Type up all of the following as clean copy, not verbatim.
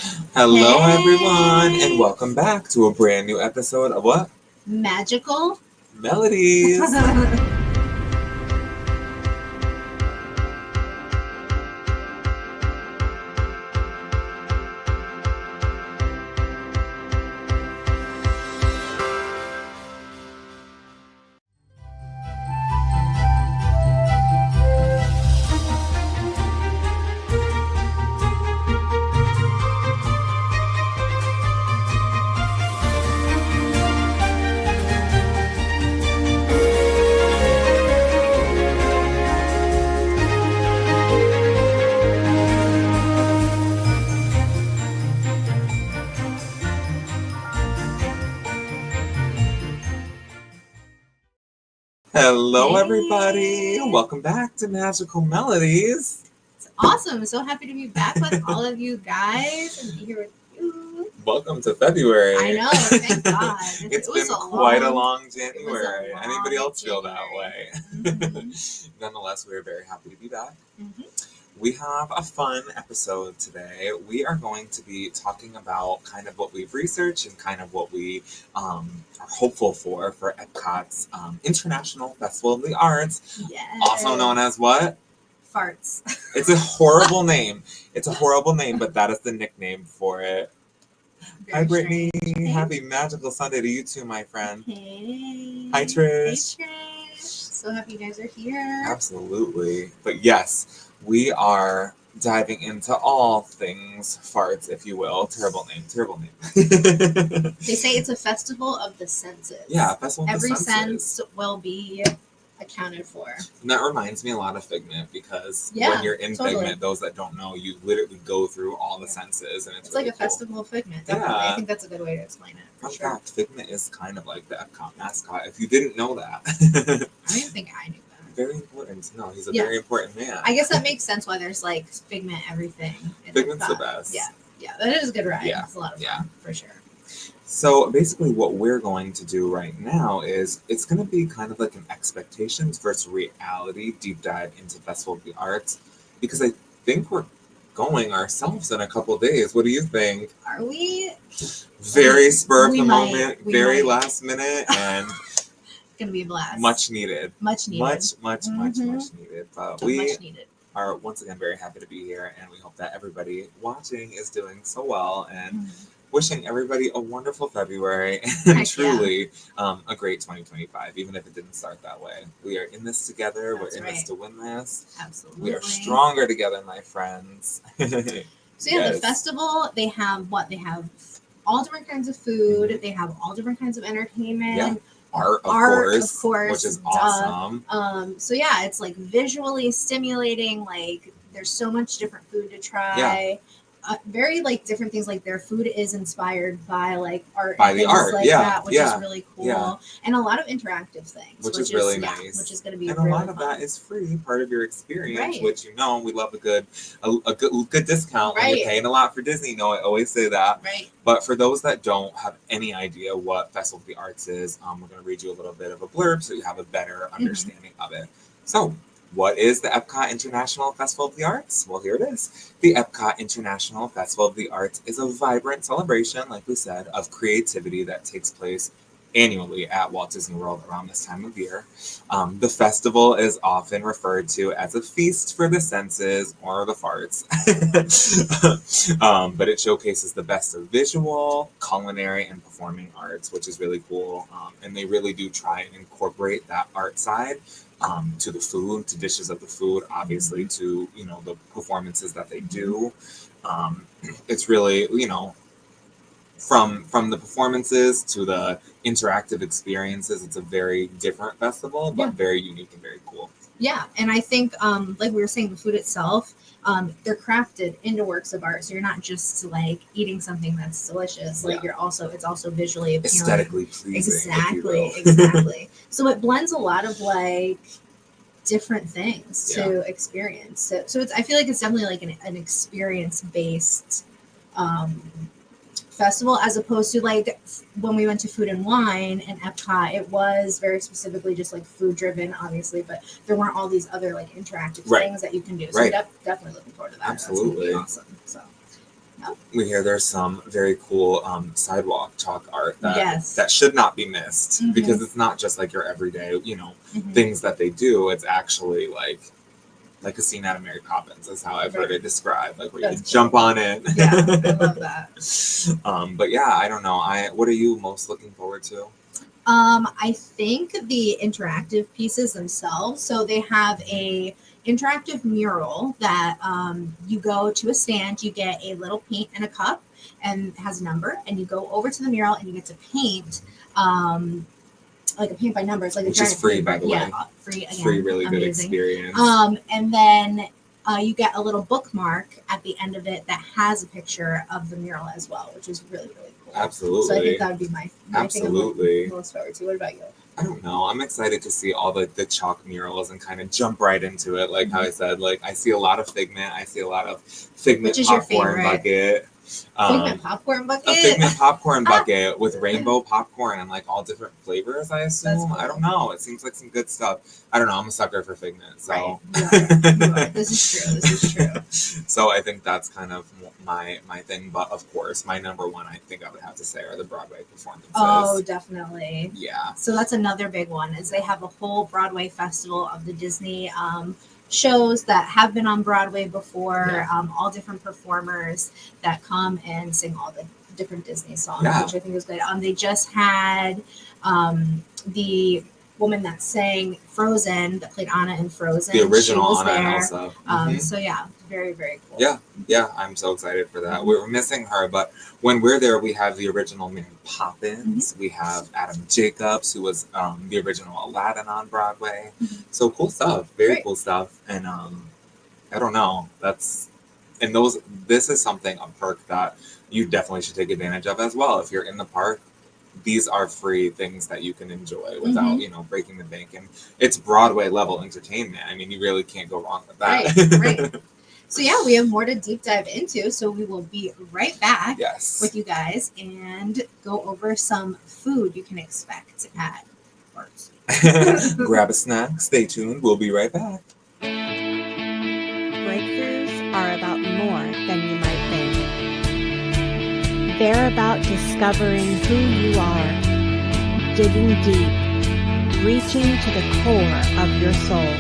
Hello, Hey. everyone, and welcome back to a brand new episode of what? Magical Melodies. Hello, Hey. everybody. Welcome back to Magical Melodies. It's awesome. I'm so happy to be back with all of you guys and be here with you. Welcome to February. I know, thank God. It's was been a quite a long- long it was January. a Anybody long else feel that January. way? Nonetheless, we are very happy to be back. Mhm. We have a fun episode today. We are going to be talking about kind of what we've researched and kind of what we are hopeful for EPCOT's International Festival of the Arts, Yes. also known as what? Farts. It's a horrible name. It's a horrible name, but that is the nickname for it. Very Hi, Brittany. strange. Hey. Happy magical Sunday to you too, my friend. Hey. Hi, Trish. Hey, Trish. So happy you guys are here. Absolutely. But yes, we are diving into all things farts, if you will. Terrible name. They say it's a festival of the senses. Yeah, festival of Every the senses. sense will be accounted for. And that reminds me a lot of Figment because Yeah, when you're in totally. Figment, those that don't know, you literally go through all the senses, and it's It's really like a cool. festival of Figment. Definitely. Yeah. I think that's a good way to explain it. For In sure. fact, Figment is kind of like the EPCOT mascot. If you didn't know that, I didn't think I knew that. very important. No, he's a Yeah. very important man. I guess that makes sense why there's like Figment everything. in Figment's the Epcot. best. Yeah, that is a good ride. Yeah. It's a lot of fun, Yeah. for sure. So basically what we're going to do right now is it's going to be kind of like an expectations versus reality deep dive into Festival of the Arts, because I think we're going ourselves in a couple days. What do you think? Are we? Very spur of We the might. moment, We very might. last minute, and It's gonna be a blast. much needed. Much needed. Much needed. But we Much needed. are once again very happy to be here, and we hope that everybody watching is doing so well, and wishing everybody a wonderful February and Heck truly a great 2025, even if it didn't start that way. We are in this together. That's We're in right. this to win this. Absolutely. We are stronger together, my friends. So yeah, Yes. the festival, they have what? They have all different kinds of food. They have all different kinds of entertainment. Yeah. Art, of course, which is duh. awesome. So yeah, it's like visually stimulating. Like there's so much different food to try. Very like different things. Like their food is inspired by like art, By and the things art, like yeah, that, which yeah, is really cool. yeah. And a lot of interactive things, Which is really yeah, nice. which is going to be And really a lot of fun. that is free, part of your experience, Right. which we love a good discount when Right. you're paying a lot for Disney. You know, I always say that. Right. But for those that don't have any idea what Festival of the Arts is, we're going to read you a little bit of a blurb so you have a better understanding of it. So, what is the EPCOT International Festival of the Arts? Well, here it is. The EPCOT International Festival of the Arts is a vibrant celebration, like we said, of creativity that takes place annually at Walt Disney World around this time of year. The festival is often referred to as a feast for the senses or the farts. But it showcases the best of visual, culinary, and performing arts, which is really cool. And they really do try and incorporate that art side to the food, to dishes of the food, obviously to, the performances that they do. It's really, from the performances to the interactive experiences, it's a very different festival, but very unique and very cool. Yeah, and I think, like we were saying, the food itself, they're crafted into works of art. So you're not just like eating something that's delicious. Like it's also visually appealing. Aesthetically pleasing. Exactly. So it blends a lot of like different things to experience. So it's, I feel like it's definitely like an experience based festival, as opposed to like when we went to Food and Wine and Epcot, it was very specifically just like food driven, obviously, but there weren't all these other like interactive things that you can do. So I'm definitely looking forward to that. Absolutely. That's gonna be awesome. So Yep. We hear there's some very cool sidewalk chalk art that Yes. that should not be missed Mhm. because it's not just like your everyday, you know, Mhm. things that they do. It's actually like a scene out of Mary Poppins is how I've heard it described, like where you That's cool. jump on it. Yeah, I love that. But yeah, I don't know. What are you most looking forward to? I think the interactive pieces themselves. So they have a interactive mural that you go to a stand, you get a little paint and a cup, and it has a number, and you go over to the mural and you get to paint. Like a paint by numbers, like Which a is giant free, paint by the yeah, way. free again. Free, really good Amazing. experience. And then you get a little bookmark at the end of it that has a picture of the mural as well, which is really, really cool. Absolutely. So I think that would be my thing I'm looking most forward to. What about you? I don't know. I'm excited to see all the chalk murals and kind of jump right into it. Like how I said, like I see a lot of Figment. I see a lot of Figment Which is your popcorn favorite? bucket. Figment popcorn bucket? A Figment popcorn bucket with rainbow popcorn and like all different flavors, I assume. That's cool. I don't know. It seems like some good stuff. I don't know. I'm a sucker for Figment. So Right. You are. This is true. So I think that's kind of my thing. But of course, my number one, I think I would have to say, are the Broadway performances. Oh, definitely. Yeah. So that's another big one, is they have a whole Broadway festival of the Disney shows that have been on Broadway before, all different performers that come and sing all the different Disney songs, which I think is good. They just had the woman that sang Frozen, that played Anna in Frozen. The original Anna and Elsa. So yeah, very, very cool. Yeah, I'm so excited for that. We're missing her, but when we're there, we have the original Mary Poppins. We have Adam Jacobs, who was the original Aladdin on Broadway. So cool stuff, very cool stuff. And I don't know, this is something, a perk that you definitely should take advantage of as well. If you're in the park, these are free things that you can enjoy without, breaking the bank. And it's Broadway level entertainment. I mean, you really can't go wrong with that. Right. So yeah, we have more to deep dive into. So we will be right back with you guys and go over some food you can expect at parks. Grab a snack. Stay tuned. We'll be right back. Breakthroughs are about more than you might think. They're about discovering who you are, digging deep, reaching to the core of your soul.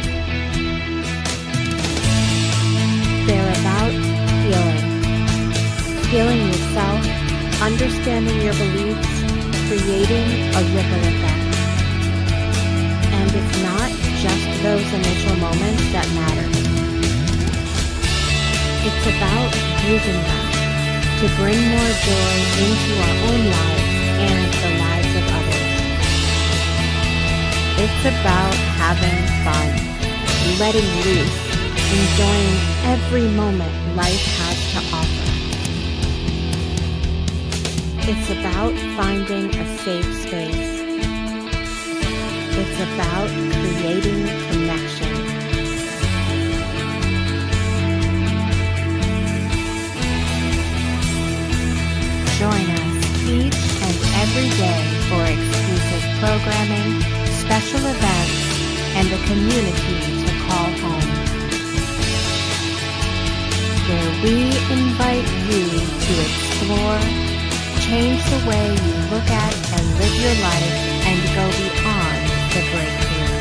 They're about healing yourself, understanding your beliefs, creating a ripple effect. And it's not just those initial moments that matter. It's about using them to bring more joy into our own lives and the lives of others. It's about having fun, letting loose, enjoying every moment life has to offer. It's about finding a safe space. It's about creating connection. Join us each and every day for exclusive programming, special events, and a community to call home. Where we invite you to explore, change the way you look at and live your life, and go beyond the breakthrough.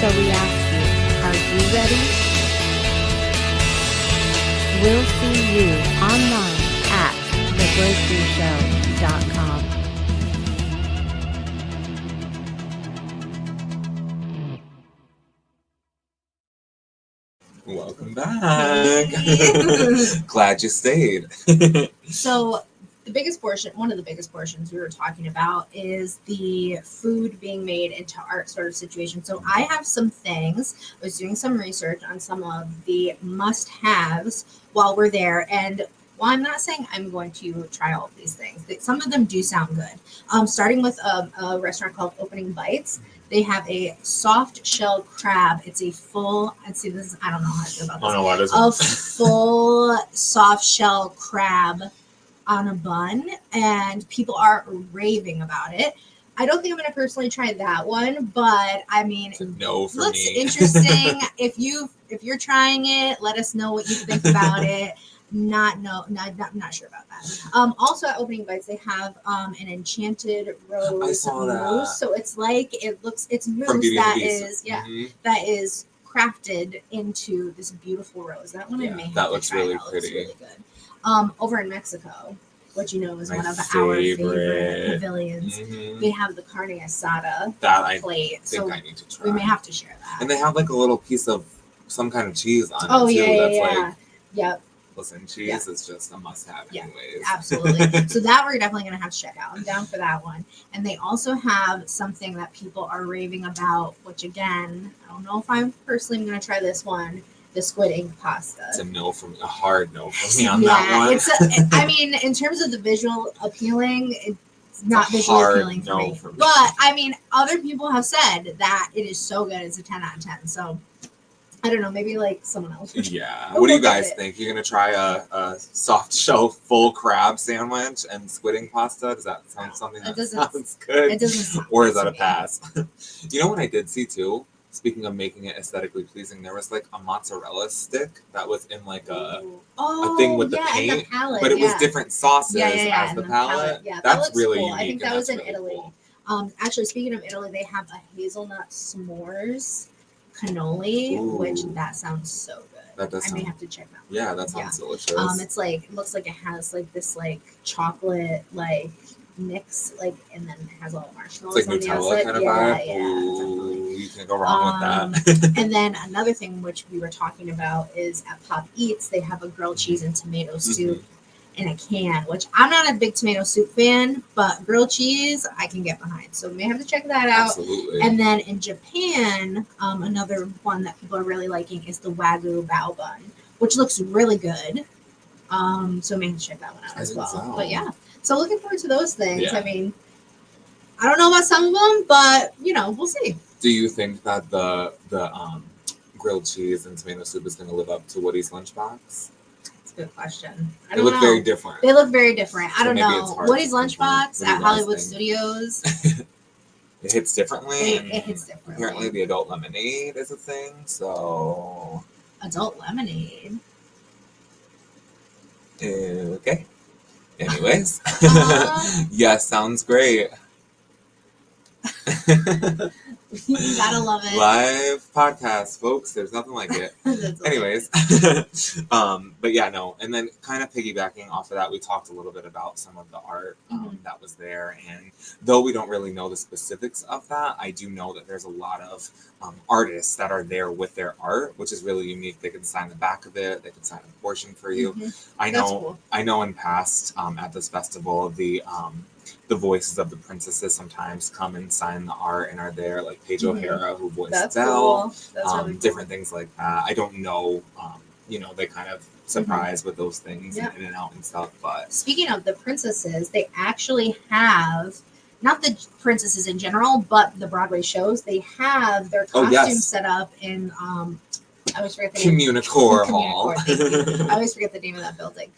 So we ask you, are you ready? We'll see you online at thebreakthroughshow.com. Welcome back. Glad you stayed. So one of the biggest portions we were talking about is the food being made into art sort of situation. So I have some things. I was doing some research on some of the must-haves while we're there. And while I'm not saying I'm going to try all of these things, some of them do sound good. Starting with a restaurant called Opening Bites. They have a soft shell crab. It's a full, I don't know how to feel about this. Oh, no, what is A it? full soft shell crab on a bun, and people are raving about it. I don't think I'm gonna personally try that one, but I mean, It's a no for looks me. interesting. If you're trying it, let us know what you think about it. Not sure about that. Also at Opening Bites, they have an enchanted rose saw that. mousse. So it's like it's From mousse Beauty and that the Beast. is Mhm. that is crafted into this beautiful rose. That one I Yeah, may have that to looks try. really That looks pretty. really good. Over in Mexico, which you know is My one of our favorite favorite. pavilions. Mhm. They have the carne asada That I plate, think so I need to try. we may have to share that. And they have like a little piece of some kind of cheese on Oh it too. yeah, That's yeah. like, Yep, listen, cheese is just a must-have, Yeah, anyways. absolutely. So that we're definitely gonna have to check out. I'm down for that one. And they also have something that people are raving about, which again, I don't know if I'm personally gonna try this one. The squid ink pasta. It's a no from a hard no from me on that one. I mean, in terms of the visual appealing, it's not a visually hard appealing for no me. for me. But I mean, other people have said that it is so good. It's a 10 out of 10. So I don't know, maybe like someone else. Yeah. We'll What do you look at guys it. think? You're gonna try a soft shell full crab sandwich and squid ink pasta? Does that sound something that sounds good? It doesn't sound Or good is that to a me. pass? You know what I did see too? Speaking of making it aesthetically pleasing, there was like a mozzarella stick that was in like a thing with the and paint, the palette, but it was different sauces and as the palette. Yeah, that That's looks really cool. unique. I think that and was that's in really Italy. cool. Actually, speaking of Italy, they have a hazelnut s'mores cannoli, which Ooh. that sounds so good. That does I may sound- have to check that one. Yeah, out. that sounds delicious. It's like it looks like it has like this like chocolate like mix and then it has all marshmallows It's like on the Nutella outside. kind of Yeah, vibe. yeah, definitely. Ooh, you can't go wrong with that. And then another thing which we were talking about is at Pop Eats they have a grilled cheese and tomato soup in a can, which I'm not a big tomato soup fan, but grilled cheese I can get behind. So we may have to check that out. Absolutely. And then in Japan, another one that people are really liking is the Wagyu bao bun, which looks really good. So maybe check that one out as well. So. But yeah, so looking forward to those things. Yeah. I mean, I don't know about some of them, but we'll see. Do you think that the grilled cheese and tomato soup is going to live up to Woody's lunchbox? That's a good question. I They don't look know. very different. They look very different. I So don't maybe know. it's hard Woody's to pinpoint. Lunchbox What do you at guys Hollywood think? Studios. It hits differently. It hits differently. Apparently, the adult lemonade is a thing. So Adult lemonade. okay. Anyways, yes, sounds great. You gotta love it. Live podcast, folks. There's nothing like it. That's Anyways, but yeah, no. And then kind of piggybacking off of that, we talked a little bit about some of the art that was there. And though we don't really know the specifics of that, I do know that there's a lot of artists that are there with their art, which is really unique. They can sign the back of it. They can sign a portion for you. I That's know. cool. I know in past at this festival, the voices of the princesses sometimes come and sign the art and are there, like Paige O'Hara, who voiced That's Belle, cool. That's really cool. different things like that. I don't know, they kind of surprise with those things and in and out and stuff. But speaking of the princesses, they actually have, not the princesses in general, but the Broadway shows, they have their costumes set up in, I always forget the name. Communicore Hall. Thank you. I always forget the name of that building.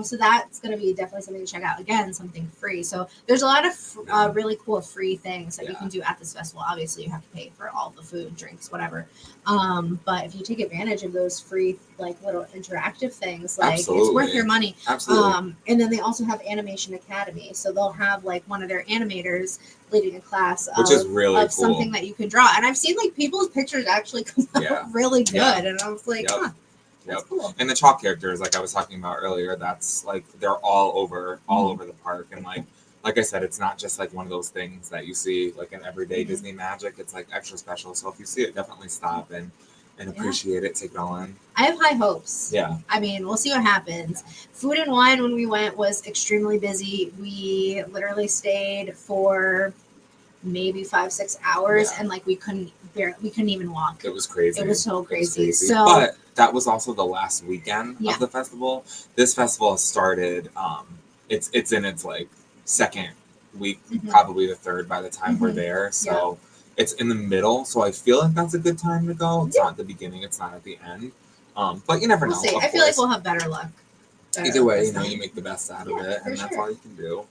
So that's going to be definitely something to check out. Again, something free. So there's a lot of really cool free things that you can do at this festival. Obviously, you have to pay for all the food, drinks, whatever. But if you take advantage of those free, like little interactive things, like Absolutely. it's worth your money. Absolutely. And then they also have Animation Academy. So they'll have like one of their animators leading a class which is really cool. something that you can draw. And I've seen like people's pictures actually come out really good. Yeah. And I was like, that's cool. And the chalk characters, like I was talking about earlier, that's like they're all over the park. And like I said, it's not just like one of those things that you see like in everyday Disney magic. It's like extra special. So if you see it, definitely stop and appreciate it, take it all in. I have high hopes. Yeah. I mean, we'll see what happens. Food and wine when we went was extremely busy. We literally stayed for maybe 5-6 hours and like we couldn't even walk. It was crazy. It was so crazy. So but that was also the last weekend of the festival. This festival has started it's in its like second week, probably the third by the time we're there. So it's in the middle. So I feel like that's a good time to go. It's not at the beginning, it's not at the end. But you never know. We'll see. I feel like we'll have better luck. Either way, you make the best out of it, and that's all you can do.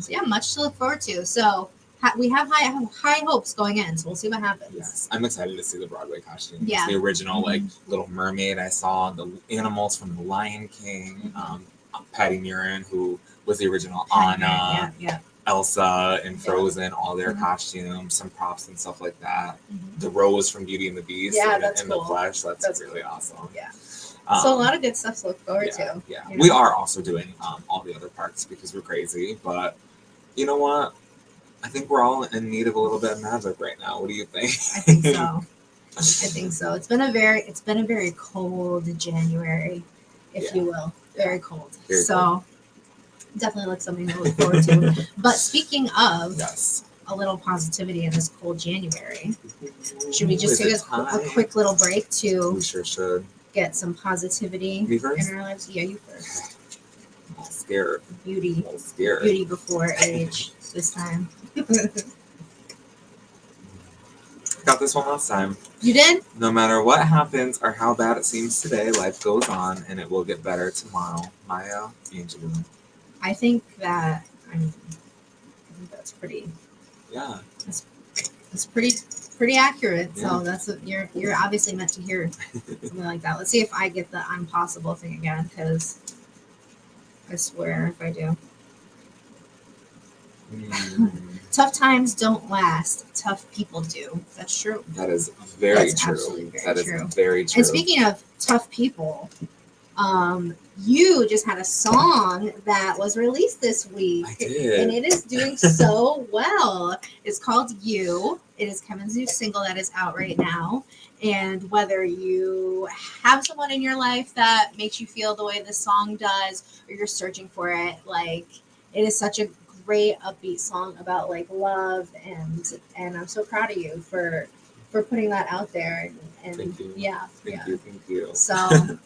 So much to look forward to. So we have high hopes going in, so we'll see what happens. Yes, I'm excited to see the Broadway costumes. Yeah. The original, Mhm. like, Little Mermaid I saw, the animals from The Lion King, Patty Murin, who was the original Anna, Yeah. Elsa and Yeah. Frozen, all their Mhm. costumes, some props and stuff like that. Mhm. The Rose from Beauty and the Beast Yeah, in that's the cool. flesh, that's really cool. awesome. Yeah. So a Um, lot of good stuff to look forward yeah, to. yeah. you We know? are also doing all the other parks because we're crazy, but you know what? I think we're all in need of a little bit of magic right now. What do you think? I think so. I think so. It's been a very cold January, if you will. Very cold. Very so definitely like something to look forward to. But speaking of Yes. a little positivity in this cold January, should we just Is take it a time? quick little break to We sure should. get some positivity Me first? in our lives? Yeah, you first. I'm all scared. Beauty. I'm all scared. Beauty before age this time. Got this one last time. You did? No matter what happens or how bad it seems today, life goes on and it will get better tomorrow. Maya Angelou. I think that I think that's pretty. Yeah. It's pretty accurate. Yeah. So that's what you're obviously meant to hear something like that. Let's see if I get the impossible thing again, because I swear if I do. Tough times don't last. Tough people do. That's true. That is very That's true. absolutely very That is true. very true. And speaking of tough people, you just had a song that was released this week. I did. And it is doing so well. It's called You. It is Kevin's new single that is out right now. And whether you have someone in your life that makes you feel the way this song does, or you're searching for it, like, it is such a great upbeat song about like love, and I'm so proud of you for putting that out there. And Thank you. yeah. Thank you. So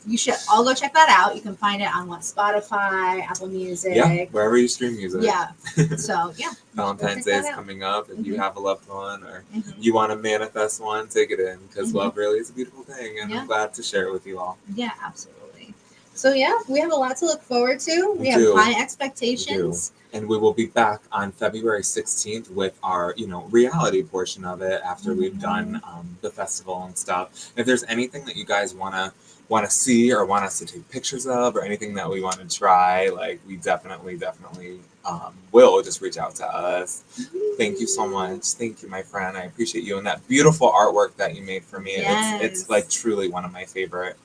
you should all go check that out. You can find it on Spotify, Apple Music. Yeah, wherever you stream music. Yeah. So yeah. Valentine's check Day that is out. coming up. If you Mhm. have a loved one or Mhm. you want to manifest one, take it in because Mhm. love really is a beautiful thing, and Yeah. I'm glad to share it with you all. Yeah, absolutely. So yeah, we have a lot to look forward to. We We have do. high expectations. And we will be back on February 16th with our, reality portion of it after we've done the festival and stuff. If there's anything that you guys want to see or want us to take pictures of or anything that we want to try, like we definitely will. Just reach out to us. Thank you so much. Thank you, my friend. I appreciate you and that beautiful artwork that you made for me. Yes. It's like truly one of my favorite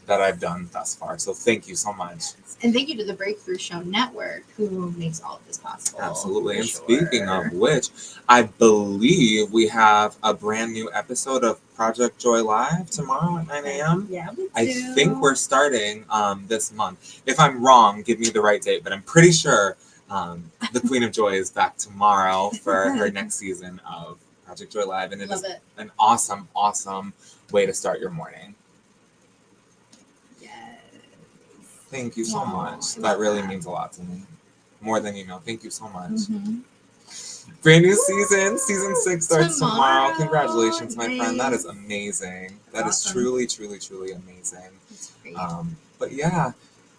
that I've done thus far. So thank you so much. And thank you to the Breakthrough Show Network, who makes all of this possible. Absolutely. for And sure. speaking of which, I believe we have a brand new episode of Project Joy Live tomorrow at 9 a.m. Yeah, we do. I think we're starting this month. If I'm wrong, give me the right date, but I'm pretty sure the Queen of Joy is back tomorrow for her next season of Project Joy Live. And it Love is it. an awesome, awesome way to start your morning. Yes. Thank you so Aw, much. I That love really that. means a lot to me. More than you know. Thank you so much. Mhm. Brand new season 6 starts tomorrow. Tomorrow. Congratulations, my friend. That is Nice. amazing. That is Awesome. truly, truly, truly amazing. That's great. But yeah,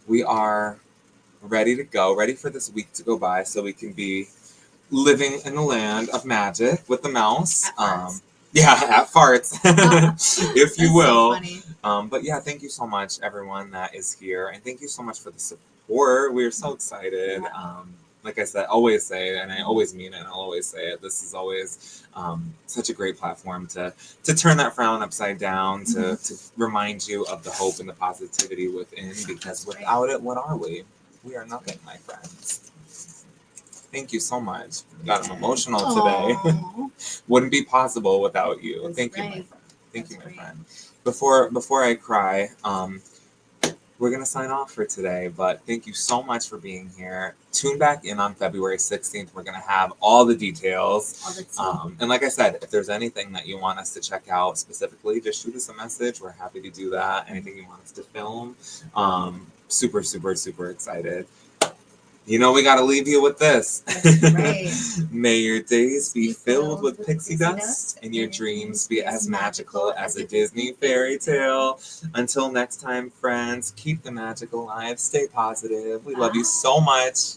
we are ready to go, ready for this week to go by so we can be living in the land of magic with the mouse. At farts. At farts, if you That's will. So funny. But yeah, thank you so much, everyone that is here. And thank you so much for the support. We're so excited. Yeah. Like I said, always say, and I always mean it, and I'll always say it, this is always such a great platform to turn that frown upside down, to remind you of the hope and the positivity within, because without it, what are we? We are nothing, my friends. Thank you so much. Got emotional today. Aw. Wouldn't be possible without you. That's Thank you, my right. friend. Thank you, That's my great. friend. Before I cry, we're gonna sign off for today. But thank you so much for being here. Tune back in on February 16th. We're gonna have all the details. All the tea. And like I said, if there's anything that you want us to check out specifically, just shoot us a message. We're happy to do that. Anything you want us to film, super, super, super excited. We got to leave you with this. That's right. May your days be filled with pixie dust and your dreams be as magical as a Disney fairy tale. Until next time, friends, keep the magic alive. Stay positive. We love you so much.